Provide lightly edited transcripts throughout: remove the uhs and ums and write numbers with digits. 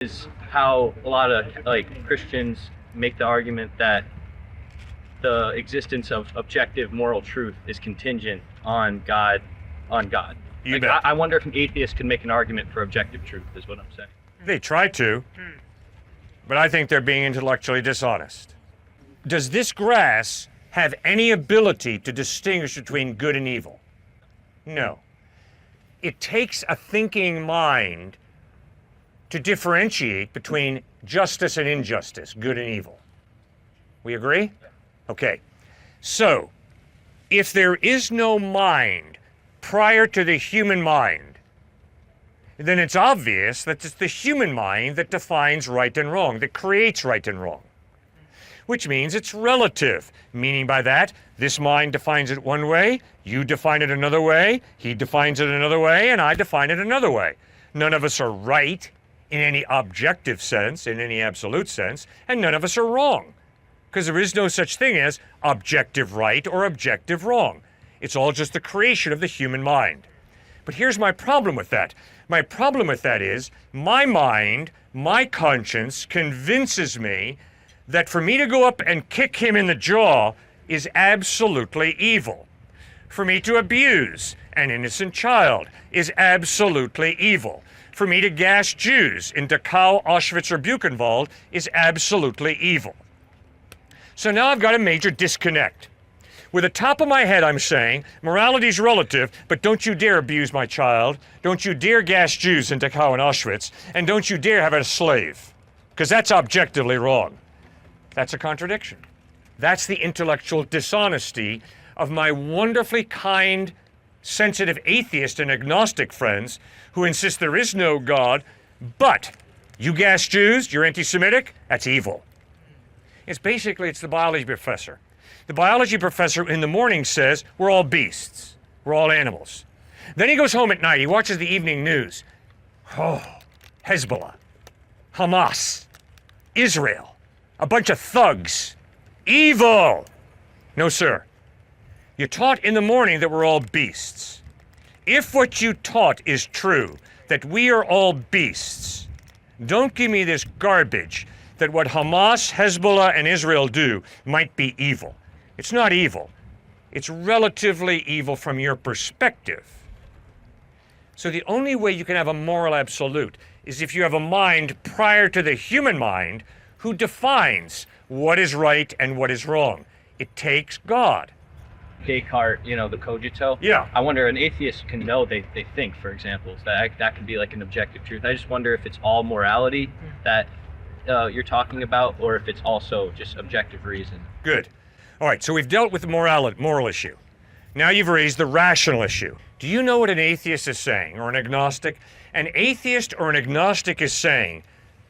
is how a lot of Christians make the argument that the existence of objective moral truth is contingent on God. You bet. I wonder if an atheist can make an argument for objective truth, is what I'm saying. They try to, but I think they're being intellectually dishonest. Does this grass have any ability to distinguish between good and evil? No. It takes a thinking mind to differentiate between justice and injustice, good and evil. We agree? Okay. So, if there is no mind prior to the human mind, then it's obvious that it's the human mind that defines right and wrong, that creates right and wrong. Which means it's relative, meaning by that, this mind defines it one way, you define it another way, he defines it another way, and I define it another way. None of us are right in any objective sense, in any absolute sense, and none of us are wrong, because there is no such thing as objective right or objective wrong. It's all just the creation of the human mind. But here's my problem with that. My problem with that is my mind, my conscience convinces me that for me to go up and kick him in the jaw is absolutely evil. For me to abuse an innocent child is absolutely evil. For me to gas Jews in Dachau, Auschwitz, or Buchenwald is absolutely evil. So now I've got a major disconnect. With the top of my head, I'm saying, morality's relative, but don't you dare abuse my child, don't you dare gas Jews in Dachau and Auschwitz, and don't you dare have a slave, because that's objectively wrong. That's a contradiction. That's the intellectual dishonesty of my wonderfully kind, sensitive atheist and agnostic friends who insist there is no God, but you gas Jews, you're anti-Semitic, that's evil. It's the biology professor. The biology professor in the morning says, we're all beasts, we're all animals. Then he goes home at night, he watches the evening news. Oh, Hezbollah, Hamas, Israel, a bunch of thugs, evil. No, sir. You taught in the morning that we're all beasts. If what you taught is true, that we are all beasts, don't give me this garbage that what Hamas, Hezbollah, and Israel do might be evil. It's not evil. It's relatively evil from your perspective. So the only way you can have a moral absolute is if you have a mind prior to the human mind who defines what is right and what is wrong. It takes God. Descartes, the cogito. Yeah. I wonder, an atheist can know they think, for example. So that could be like an objective truth. I just wonder if it's all morality that you're talking about, or if it's also just objective reason. Good. All right, so we've dealt with the moral issue. Now you've raised the rational issue. Do you know what an atheist is saying, or an agnostic? An atheist or an agnostic is saying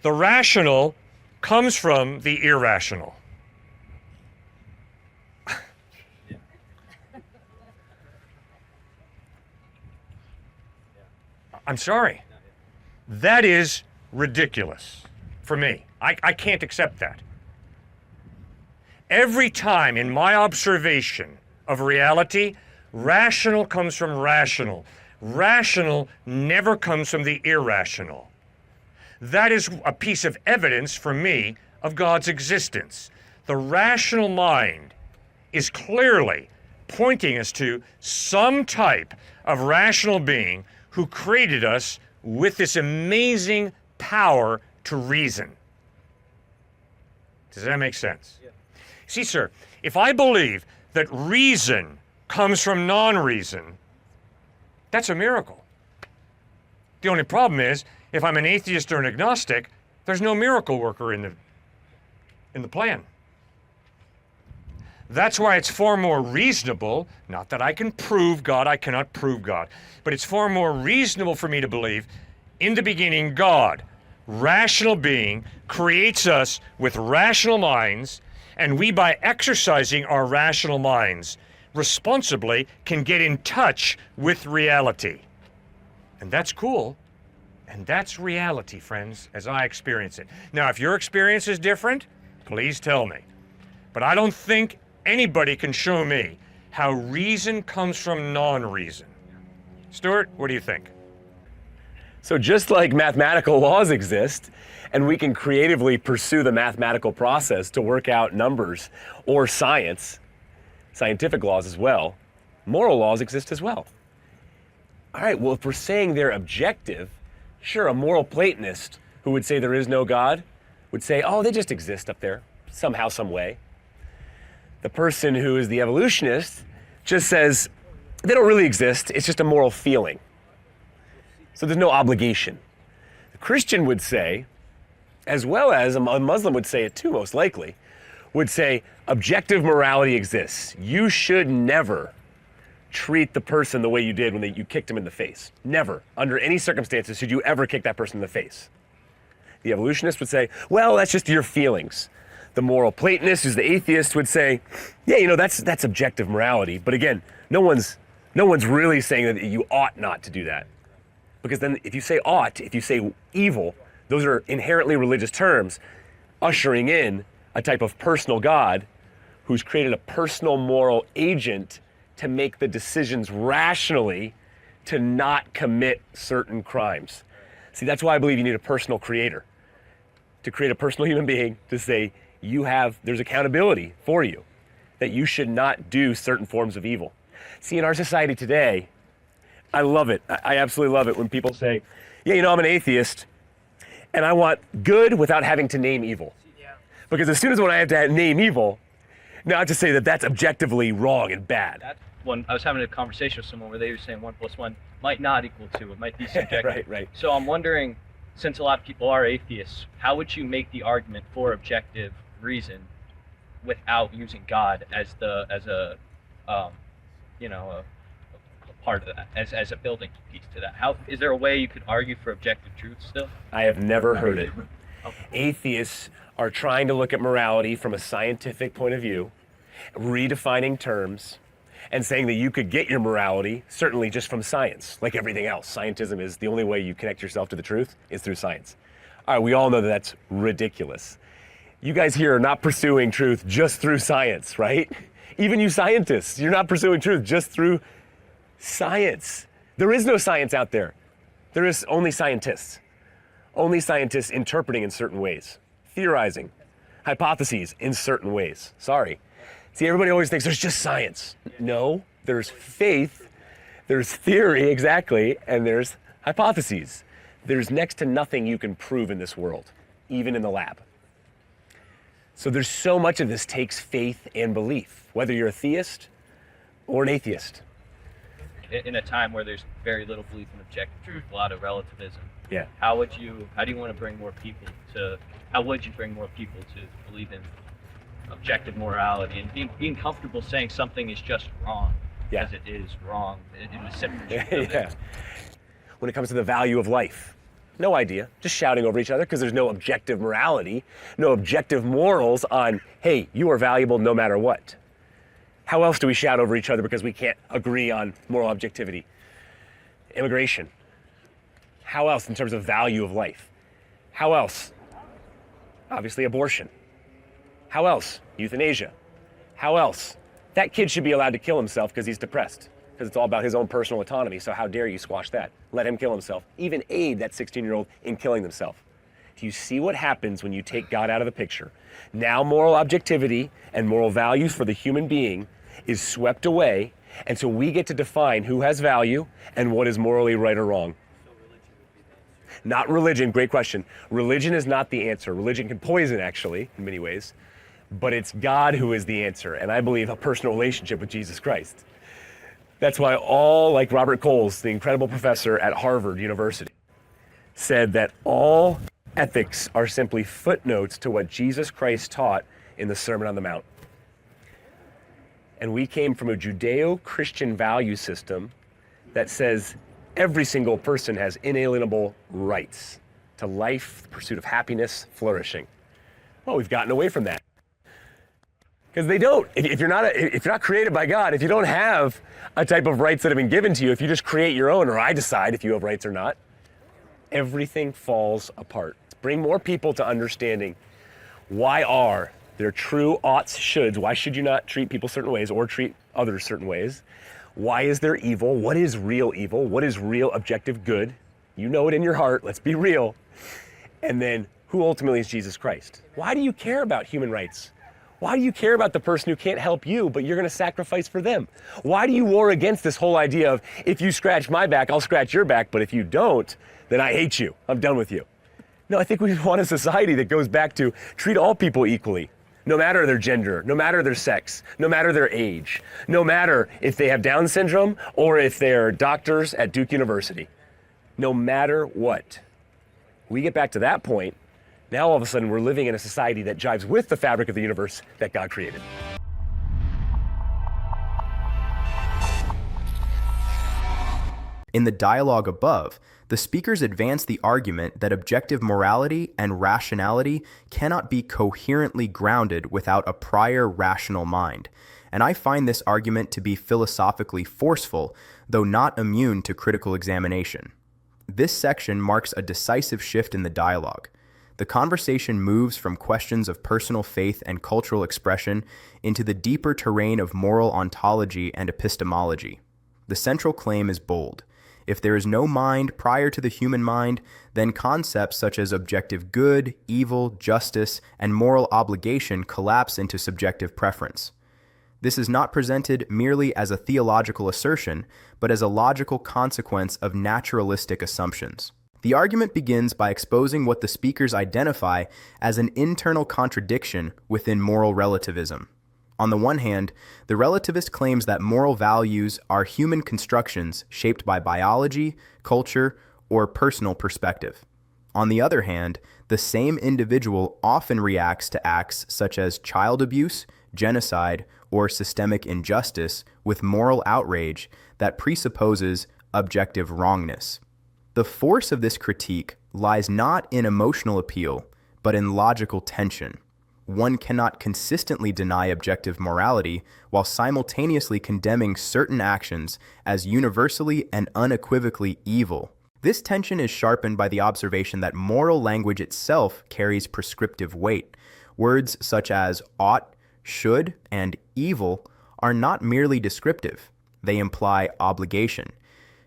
the rational comes from the irrational. I'm sorry. That is ridiculous for me. I can't accept that. Every time in my observation of reality, rational comes from rational. Rational never comes from the irrational. That is a piece of evidence for me of God's existence. The rational mind is clearly pointing us to some type of rational being who created us with this amazing power to reason. Does that make sense? Yeah. See, sir, if I believe that reason comes from non-reason, that's a miracle. The only problem is, if I'm an atheist or an agnostic, there's no miracle worker in the plan. That's why it's far more reasonable, not that I can prove God, I cannot prove God, but it's far more reasonable for me to believe, in the beginning, God, rational being, creates us with rational minds, and we, by exercising our rational minds responsibly, can get in touch with reality. And that's cool. And that's reality, friends, as I experience it. Now, if your experience is different, please tell me. But I don't think anybody can show me how reason comes from non-reason. Stuart, what do you think? So just like mathematical laws exist, and we can creatively pursue the mathematical process to work out numbers or scientific laws as well, moral laws exist as well. All right, well, if we're saying they're objective, sure, a moral Platonist who would say there is no God would say, oh, they just exist up there, somehow, some way. The person who is the evolutionist just says, they don't really exist, it's just a moral feeling. So there's no obligation. The Christian would say, as well as a Muslim would say it too, most likely, would say objective morality exists. You should never treat the person the way you did when you kicked him in the face. Never, under any circumstances, should you ever kick that person in the face. The evolutionist would say, well, that's just your feelings. The moral Platonist, who's the atheist, would say, yeah, that's objective morality. But again, no one's really saying that you ought not to do that. Because then if you say ought, if you say evil, those are inherently religious terms, ushering in a type of personal God who's created a personal moral agent to make the decisions rationally to not commit certain crimes. See, that's why I believe you need a personal creator. To create a personal human being to say there's accountability for you, that you should not do certain forms of evil. See, in our society today, I love it. I absolutely love it when people say, yeah, I'm an atheist and I want good without having to name evil. Yeah. Because as soon as when I have to name evil, now to say that that's objectively wrong and bad. When I was having a conversation with someone where they were saying 1 + 1 might not equal 2, it might be subjective. Right. So I'm wondering, since a lot of people are atheists, how would you make the argument for objective reason without using God as a part of that, as a building piece to that? How is there a way you could argue for objective truth still? I have never heard it. Okay. Atheists are trying to look at morality from a scientific point of view, redefining terms, and saying that you could get your morality certainly just from science, like everything else. Scientism is the only way you connect yourself to the truth is through science. All right, we all know that that's ridiculous. You guys here are not pursuing truth just through science, right? Even you scientists, you're not pursuing truth just through science. There is no science out there. There is only scientists. Only scientists interpreting in certain ways, theorizing, hypotheses in certain ways. Sorry. See, everybody always thinks there's just science. No, there's faith, there's theory, exactly, and there's hypotheses. There's next to nothing you can prove in this world, even in the lab. So there's so much of this takes faith and belief, whether you're a theist or an atheist. In a time where there's very little belief in objective truth, a lot of relativism. Yeah. How would you want to bring more people to believe in objective morality and being comfortable saying something is just wrong because it is wrong in the simple truth of it? When it comes to the value of life, no idea, just shouting over each other because there's no objective morality, no objective morals on, hey, you are valuable no matter what. How else do we shout over each other because we can't agree on moral objectivity? Immigration. How else in terms of value of life? How else? Obviously abortion. How else? Euthanasia. How else? That kid should be allowed to kill himself because he's depressed, because it's all about his own personal autonomy, so how dare you squash that? Let him kill himself. Even aid that 16-year-old in killing themselves. Do you see what happens when you take God out of the picture? Now moral objectivity and moral values for the human being is swept away, and so we get to define who has value and what is morally right or wrong. Not religion, great question. Religion is not the answer. Religion can poison, actually, in many ways, but it's God who is the answer, and I believe a personal relationship with Jesus Christ. That's why all, like Robert Coles, the incredible professor at Harvard University, said that all ethics are simply footnotes to what Jesus Christ taught in the Sermon on the Mount. And we came from a Judeo-Christian value system that says every single person has inalienable rights to life, the pursuit of happiness, flourishing. Well, we've gotten away from that. Because they don't. If you're not created by God, if you don't have a type of rights that have been given to you, if you just create your own, or I decide if you have rights or not, everything falls apart. Bring more people to understanding why are there true oughts, shoulds. Why should you not treat people certain ways or treat others certain ways? Why is there evil? What is real evil? What is real objective good? You know it in your heart, let's be real. And then, who ultimately is Jesus Christ? Why do you care about human rights? Why do you care about the person who can't help you, but you're going to sacrifice for them? Why do you war against this whole idea of, if you scratch my back, I'll scratch your back, but if you don't, then I hate you. I'm done with you. No, I think we want a society that goes back to treat all people equally, no matter their gender, no matter their sex, no matter their age, no matter if they have Down syndrome or if they're doctors at Duke University. No matter what. We get back to that point, now all of a sudden we're living in a society that jives with the fabric of the universe that God created. In the dialogue above, the speakers advance the argument that objective morality and rationality cannot be coherently grounded without a prior rational mind, and I find this argument to be philosophically forceful, though not immune to critical examination. This section marks a decisive shift in the dialogue. The conversation moves from questions of personal faith and cultural expression into the deeper terrain of moral ontology and epistemology. The central claim is bold. If there is no mind prior to the human mind, then concepts such as objective good, evil, justice, and moral obligation collapse into subjective preference. This is not presented merely as a theological assertion, but as a logical consequence of naturalistic assumptions. The argument begins by exposing what the speakers identify as an internal contradiction within moral relativism. On the one hand, the relativist claims that moral values are human constructions shaped by biology, culture, or personal perspective. On the other hand, the same individual often reacts to acts such as child abuse, genocide, or systemic injustice with moral outrage that presupposes objective wrongness. The force of this critique lies not in emotional appeal, but in logical tension. One cannot consistently deny objective morality while simultaneously condemning certain actions as universally and unequivocally evil. This tension is sharpened by the observation that moral language itself carries prescriptive weight. Words such as ought, should, and evil are not merely descriptive. They imply obligation.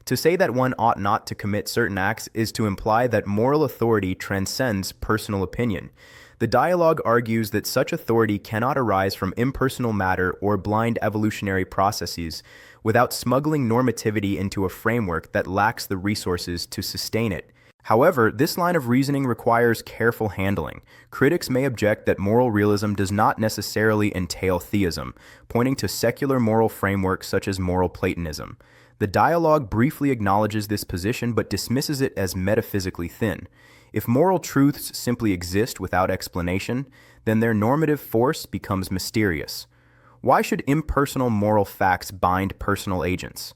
To say that one ought not to commit certain acts is to imply that moral authority transcends personal opinion. The dialogue argues that such authority cannot arise from impersonal matter or blind evolutionary processes without smuggling normativity into a framework that lacks the resources to sustain it. However, this line of reasoning requires careful handling. Critics may object that moral realism does not necessarily entail theism, pointing to secular moral frameworks such as moral Platonism. The dialogue briefly acknowledges this position but dismisses it as metaphysically thin. If moral truths simply exist without explanation, then their normative force becomes mysterious. Why should impersonal moral facts bind personal agents?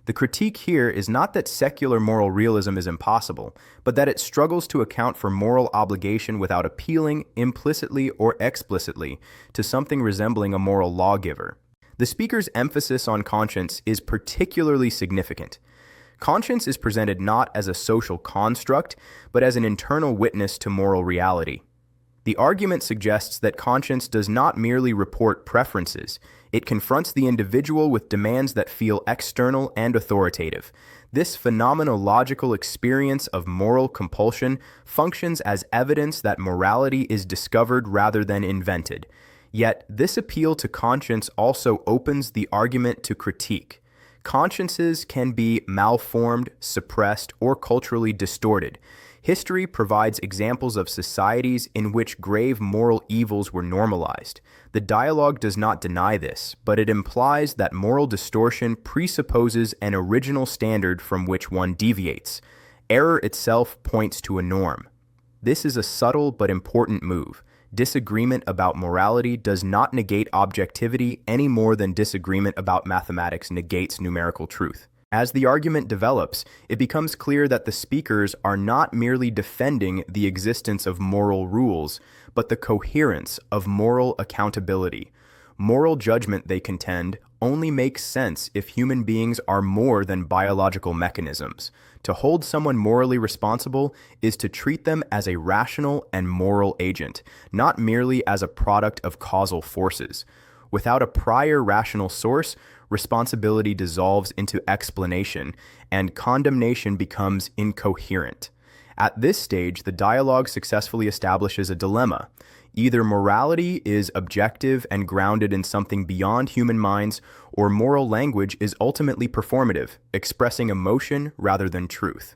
The critique here is not that secular moral realism is impossible, but that it struggles to account for moral obligation without appealing, implicitly or explicitly, to something resembling a moral lawgiver. The speaker's emphasis on conscience is particularly significant. Conscience is presented not as a social construct, but as an internal witness to moral reality. The argument suggests that conscience does not merely report preferences. It confronts the individual with demands that feel external and authoritative. This phenomenological experience of moral compulsion functions as evidence that morality is discovered rather than invented. Yet, this appeal to conscience also opens the argument to critique. Consciences can be malformed, suppressed, or culturally distorted. History provides examples of societies in which grave moral evils were normalized. The dialogue does not deny this, but it implies that moral distortion presupposes an original standard from which one deviates. Error itself points to a norm. This is a subtle but important move. Disagreement about morality does not negate objectivity any more than disagreement about mathematics negates numerical truth. As the argument develops, it becomes clear that the speakers are not merely defending the existence of moral rules, but the coherence of moral accountability. Moral judgment, they contend, only makes sense if human beings are more than biological mechanisms. To hold someone morally responsible is to treat them as a rational and moral agent, not merely as a product of causal forces. Without a prior rational source, responsibility dissolves into explanation, and condemnation becomes incoherent. At this stage, the dialogue successfully establishes a dilemma. Either morality is objective and grounded in something beyond human minds, or moral language is ultimately performative, expressing emotion rather than truth.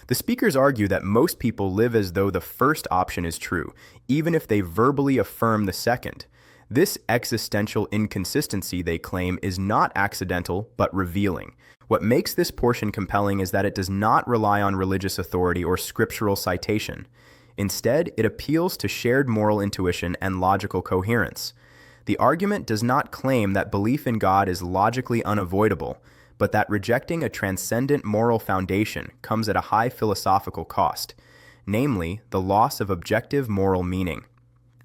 The speakers argue that most people live as though the first option is true, even if they verbally affirm the second. This existential inconsistency, they claim, is not accidental, but revealing. What makes this portion compelling is that it does not rely on religious authority or scriptural citation. Instead, it appeals to shared moral intuition and logical coherence. The argument does not claim that belief in God is logically unavoidable, but that rejecting a transcendent moral foundation comes at a high philosophical cost, namely, the loss of objective moral meaning.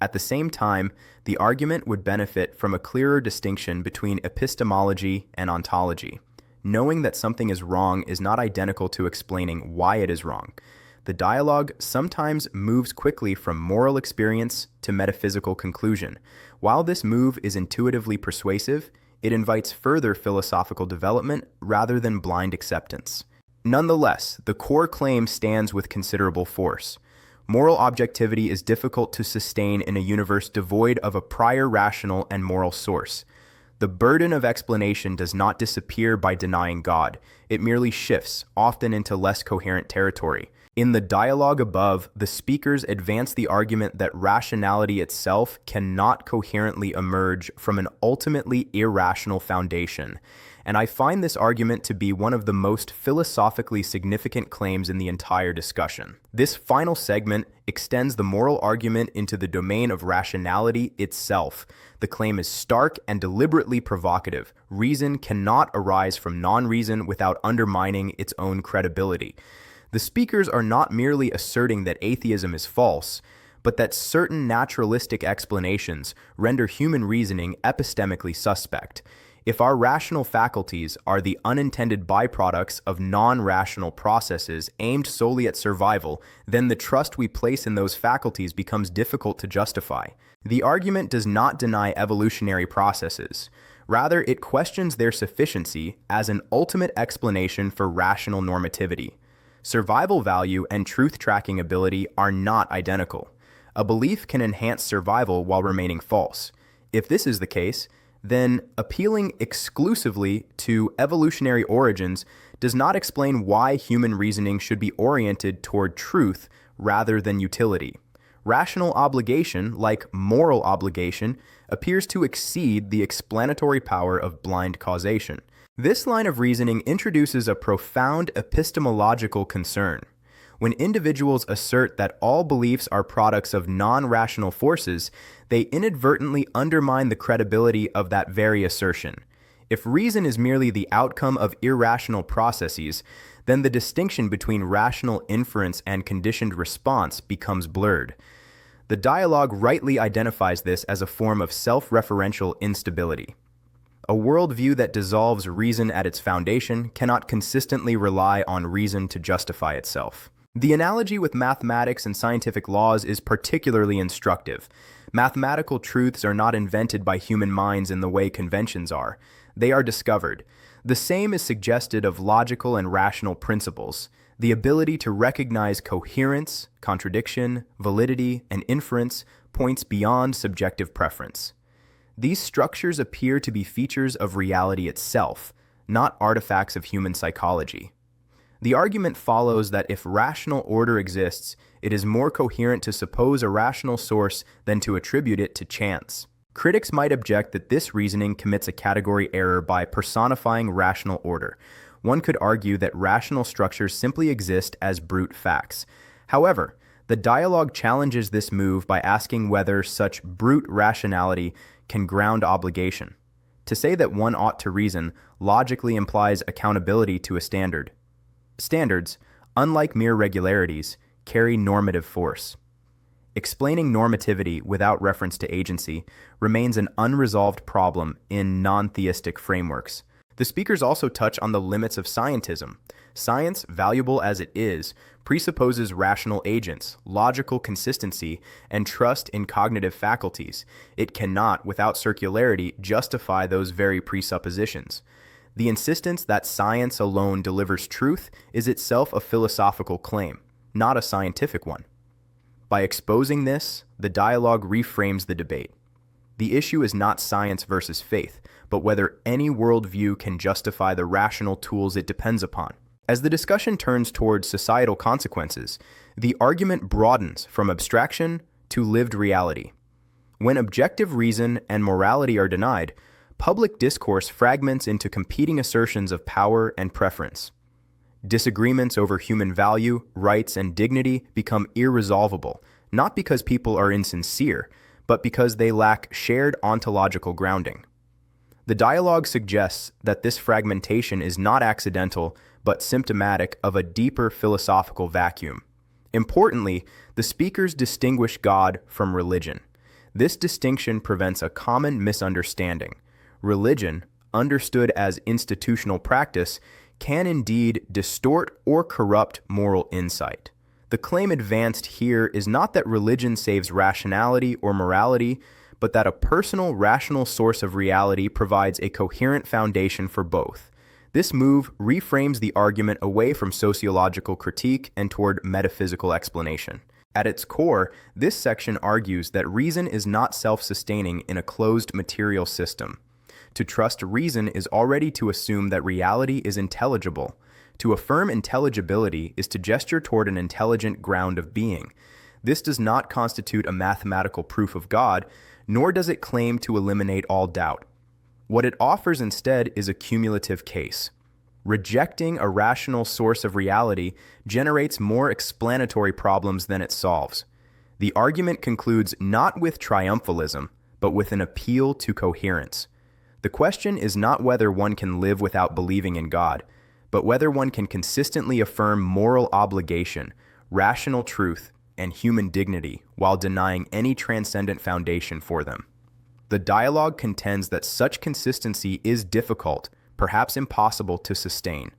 At the same time, the argument would benefit from a clearer distinction between epistemology and ontology. Knowing that something is wrong is not identical to explaining why it is wrong. The dialogue sometimes moves quickly from moral experience to metaphysical conclusion. While this move is intuitively persuasive, it invites further philosophical development rather than blind acceptance. Nonetheless, the core claim stands with considerable force. Moral objectivity is difficult to sustain in a universe devoid of a prior rational and moral source. The burden of explanation does not disappear by denying God. It merely shifts, often into less coherent territory. In the dialogue above, the speakers advance the argument that rationality itself cannot coherently emerge from an ultimately irrational foundation, and I find this argument to be one of the most philosophically significant claims in the entire discussion. This final segment extends the moral argument into the domain of rationality itself. The claim is stark and deliberately provocative. Reason cannot arise from non-reason without undermining its own credibility. The speakers are not merely asserting that atheism is false, but that certain naturalistic explanations render human reasoning epistemically suspect. If our rational faculties are the unintended byproducts of non-rational processes aimed solely at survival, then the trust we place in those faculties becomes difficult to justify. The argument does not deny evolutionary processes. Rather, it questions their sufficiency as an ultimate explanation for rational normativity. Survival value and truth-tracking ability are not identical. A belief can enhance survival while remaining false. If this is the case, then appealing exclusively to evolutionary origins does not explain why human reasoning should be oriented toward truth rather than utility. Rational obligation, like moral obligation, appears to exceed the explanatory power of blind causation. This line of reasoning introduces a profound epistemological concern. When individuals assert that all beliefs are products of non-rational forces, they inadvertently undermine the credibility of that very assertion. If reason is merely the outcome of irrational processes, then the distinction between rational inference and conditioned response becomes blurred. The dialogue rightly identifies this as a form of self-referential instability. A worldview that dissolves reason at its foundation cannot consistently rely on reason to justify itself. The analogy with mathematics and scientific laws is particularly instructive. Mathematical truths are not invented by human minds in the way conventions are. They are discovered. The same is suggested of logical and rational principles. The ability to recognize coherence, contradiction, validity, and inference points beyond subjective preference. These structures appear to be features of reality itself, not artifacts of human psychology. The argument follows that if rational order exists, it is more coherent to suppose a rational source than to attribute it to chance. Critics might object that this reasoning commits a category error by personifying rational order. One could argue that rational structures simply exist as brute facts. However, the dialogue challenges this move by asking whether such brute rationality can ground obligation. To say that one ought to reason logically implies accountability to a standard. Standards, unlike mere regularities, carry normative force. Explaining normativity without reference to agency remains an unresolved problem in non-theistic frameworks. The speakers also touch on the limits of scientism. Science, valuable as it is, presupposes rational agents, logical consistency, and trust in cognitive faculties. It cannot, without circularity, justify those very presuppositions. The insistence that science alone delivers truth is itself a philosophical claim, not a scientific one. By exposing this, the dialogue reframes the debate. The issue is not science versus faith, but whether any worldview can justify the rational tools it depends upon. As the discussion turns towards societal consequences, the argument broadens from abstraction to lived reality. When objective reason and morality are denied, public discourse fragments into competing assertions of power and preference. Disagreements over human value, rights, and dignity become irresolvable, not because people are insincere, but because they lack shared ontological grounding. The dialogue suggests that this fragmentation is not accidental, but symptomatic of a deeper philosophical vacuum. Importantly, the speakers distinguish God from religion. This distinction prevents a common misunderstanding. Religion, understood as institutional practice, can indeed distort or corrupt moral insight. The claim advanced here is not that religion saves rationality or morality, but that a personal, rational source of reality provides a coherent foundation for both. This move reframes the argument away from sociological critique and toward metaphysical explanation. At its core, this section argues that reason is not self-sustaining in a closed material system. To trust reason is already to assume that reality is intelligible. To affirm intelligibility is to gesture toward an intelligent ground of being. This does not constitute a mathematical proof of God, nor does it claim to eliminate all doubt. What it offers instead is a cumulative case. Rejecting a rational source of reality generates more explanatory problems than it solves. The argument concludes not with triumphalism, but with an appeal to coherence. The question is not whether one can live without believing in God, but whether one can consistently affirm moral obligation, rational truth, and human dignity while denying any transcendent foundation for them. The dialogue contends that such consistency is difficult, perhaps impossible to sustain.